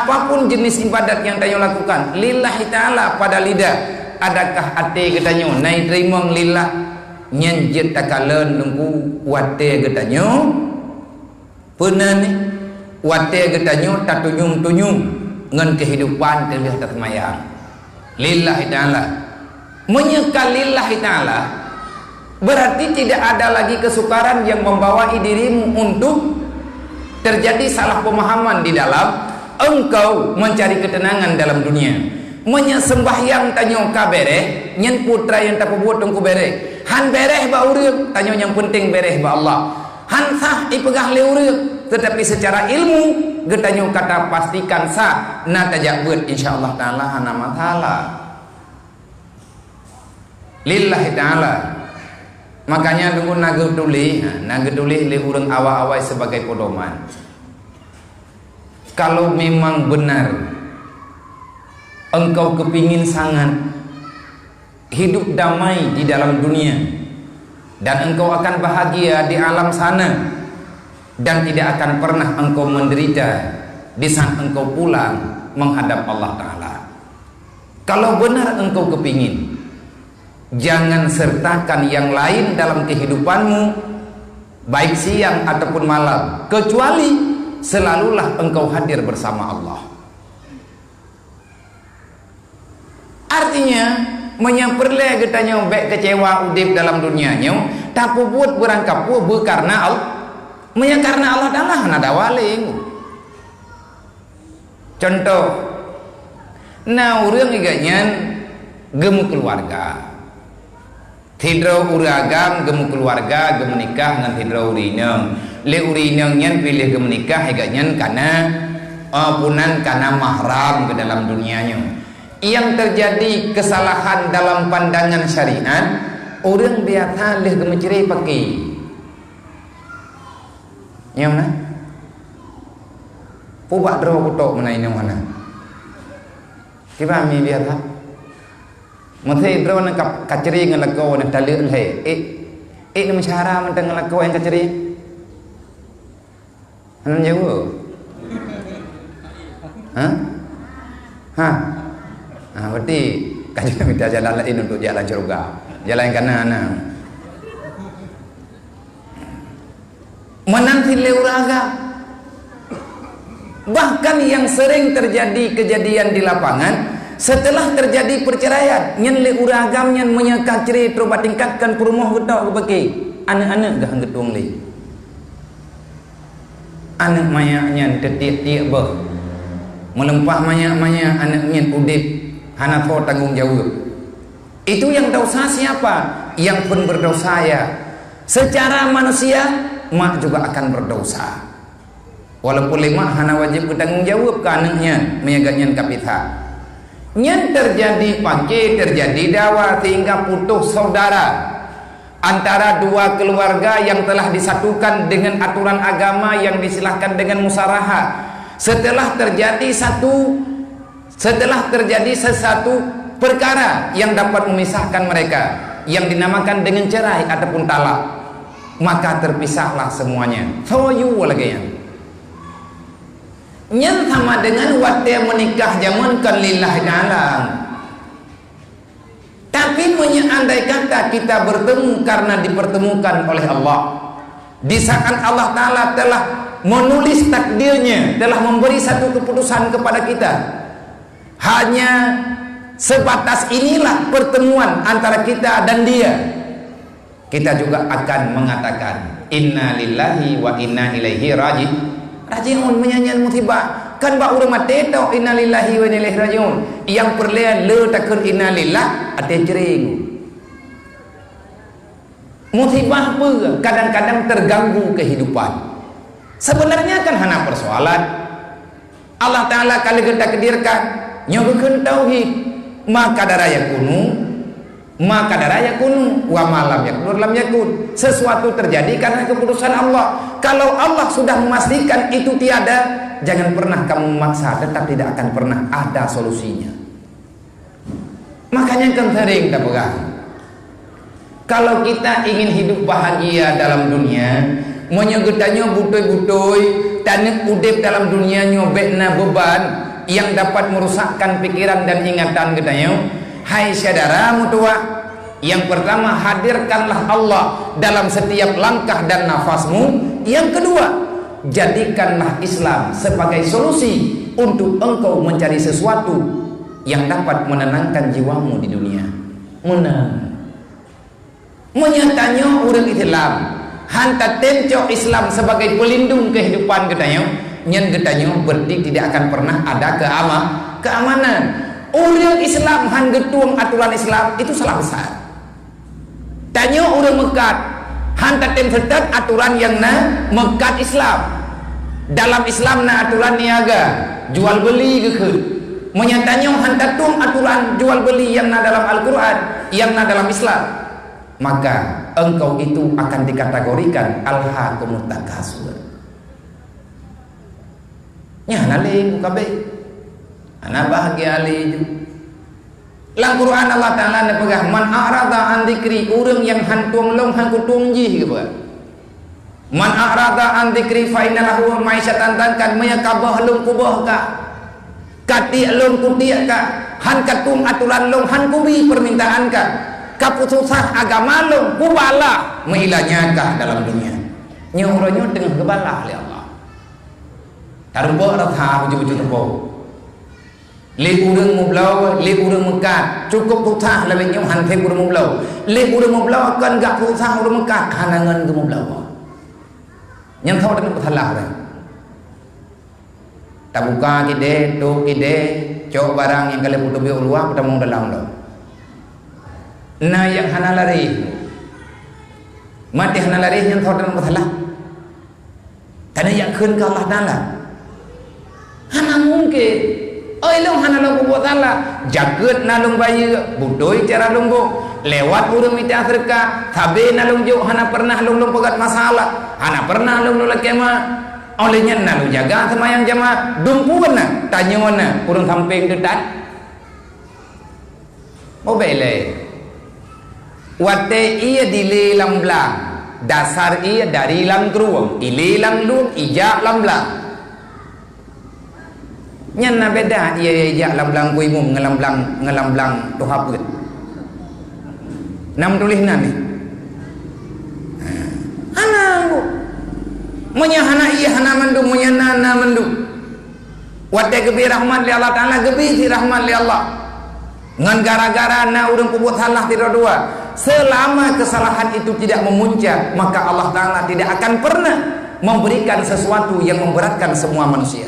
apapun jenis ibadat yang tayo lakukan lillahi ta'ala pada lidah, adakah hati katanya nai terima lillah nyen jet takalen nunggu wate katanya pernah ni wate katanya tak tunyum-tunyum ngan kehidupan terlihat termayang lillahi ta'ala. Menyekal lillahi ta'ala berarti tidak ada lagi kesukaran yang membawai dirimu untuk terjadi salah pemahaman di dalam engkau mencari ketenangan dalam dunia. Menyesembahyang tanyo ka bereh nyen putra yang tak buat tungku bereh han bereh ba urang tanyo yang penting bereh ba Allah han sah ipegah le urang, tetapi secara ilmu getanyo kata pastikan sah na tajak buat insyaallah taala hana taala lillahi ta'ala. Makanya dulu naga tulis le urang awal-awal sebagai pedoman. Kalau memang benar engkau kepingin sangat hidup damai di dalam dunia dan engkau akan bahagia di alam sana dan tidak akan pernah engkau menderita di saat engkau pulang menghadap Allah Ta'ala. Kalau benar engkau kepingin, jangan sertakan yang lain dalam kehidupanmu baik siang ataupun malam, kecuali selalulah engkau hadir bersama Allah. Artinya menyamperle getanya baik kecewa udip dalam dunianya tapi buat berangkap karena Allah, karena Allah Ta'ala nada waling. Contoh nah urang iganyan gemu keluarga tidro uragam gemu keluarga gemu nikah dengan tidro urinang le urinang nyan pilih gemu nikah iganyan karena punan karena mahram ke dalam dunianya. Yang terjadi kesalahan dalam pandangan syariat, orang biasa leh gemu cerai pakai yang mana pubak draw kutok mana ini mana kiba mi biasa mesti draw nak kaceri dengan lagu nak dalil he nama cara mentang lagu yang kaceri anan jauh berarti kajian minta jalan lain untuk jalan surga, jalan kanan. Menanti leuraga. Bahkan yang sering terjadi kejadian di lapangan setelah terjadi perceraian, nyen leuragam nyen menyekak ceri terubah tingkatkan perumah getok bagi anak-anak gah getung li. Anak mayaknya tetik-tik bah. Melempah mayak-mayak anak nyen udip hana kau tanggung jawab. Itu yang dosa siapa? Yang pun berdosa ya. Secara manusia mak juga akan berdosa. Walaupun mak hana wajib bertanggung jawab ke anaknya menyaganya kapita. Yang terjadi pakai terjadi dawa sehingga putus saudara antara dua keluarga yang telah disatukan dengan aturan agama yang disilahkan dengan musyawarah. Setelah terjadi sesuatu perkara yang dapat memisahkan mereka yang dinamakan dengan cerai ataupun talak, maka terpisahlah semuanya. Soyu lagi yang sama dengan waktu menikah zaman kan lillahi ta'ala. Tapi andai kata kita bertemu karena dipertemukan oleh Allah, di saat Allah Ta'ala telah menulis takdirnya, telah memberi satu keputusan kepada kita, hanya sebatas inilah pertemuan antara kita dan dia, kita juga akan mengatakan inna lillahi wa inna ilaihi raji'un. Menyanyian musibah kan ba urang mate tau inna lillahi wa inna ilaihi raji'un, yang perlean le takun inna lillah ate jering. Musibah apa kadang-kadang terganggu kehidupan. Sebenarnya kan hanya persoalan Allah Ta'ala kalau kita kedirkan nyobakan tauhid maka daraya kunu wa malam yakun lam yakun. Sesuatu terjadi karena keputusan Allah. Kalau Allah sudah memastikan itu tiada, jangan pernah kamu memaksa, tetap tidak akan pernah ada solusinya. Makanya kan sering kita pegang, kalau kita ingin hidup bahagia dalam dunia, Monya getanya butoi-butoi tanah udip dalam dunianya bekna beban yang dapat merusakkan pikiran dan ingatan getanya. Hai saudara mutua, yang pertama hadirkanlah Allah dalam setiap langkah dan nafasmu. Yang kedua, jadikanlah Islam sebagai solusi untuk engkau mencari sesuatu yang dapat menenangkan jiwamu di dunia. Menyatanya orang Islam hanta tencok Islam sebagai pelindung kehidupan getanya, nyen getanya berdik tidak akan pernah ada keamanan. Orang Islam han getuang aturan Islam itu salah besar. Tanya orang Mekat hanta tem setat aturan yang na Mekat Islam. Dalam Islam na aturan niaga jual beli gekut. Menyatanya hanta tuang aturan jual beli yang na dalam Al-Quran, yang na dalam Islam. Maka engkau itu akan dikategorikan alhaakumut takasur. Nya nalih buka baik. Ana bahagia ali. Lang Quran Allah Taala na pegah man a'rada an dzikri, urang yang hantuang long han kutung jih gitu. Man a'rada an dzikri fa inna lahu ma'isyatan tankan mayakabah long kubah ka. Kati long kutia ka. Han katung aturan long han kubi permintaan ka. Keputusan agama lo kubala menghilangnya kah dalam dunia nyuruhnya dengan kebala oleh Allah taruh ratha ujung-ujung terpau li urang mublau li urang mekat cukup putah lebih nyong hantai urang mublau li urang mublau kan gak putah urang mekat hanangan ke mublau yang kau dengan putalah kan tak buka kide tu kide cok barang yang kalian butuh biar luar kita mau dalam lo. Nah yang hana lari mati hana lari yang thau dalam masalah karena yang khun ke Allah Ta'ala hana mungkin long hana long buat Allah jagat na long bayi budoi cara long bo lewat urang mita serka tabe na long jo hana pernah long pegat masalah hana pernah long kema olehnya na long jaga semayang jamaah dumpu na tanya mana urang samping dekat oh bele wate ia di lelang belang dasar ia dari lang keruang ilelang luang ijak lang belang nyan na beda ia ijak lang belang kuimum ngelang belang tuhap gitu nam tulis nani hana bu munya hana iya hana mendung munya nana mendung wate gebi rahmat li Allah Ta'ala gebi si rahmat li Allah ngan gara-gara na urang kubut salah tidak dua. Selama kesalahan itu tidak memuncak, maka Allah Ta'ala tidak akan pernah memberikan sesuatu yang memberatkan semua manusia.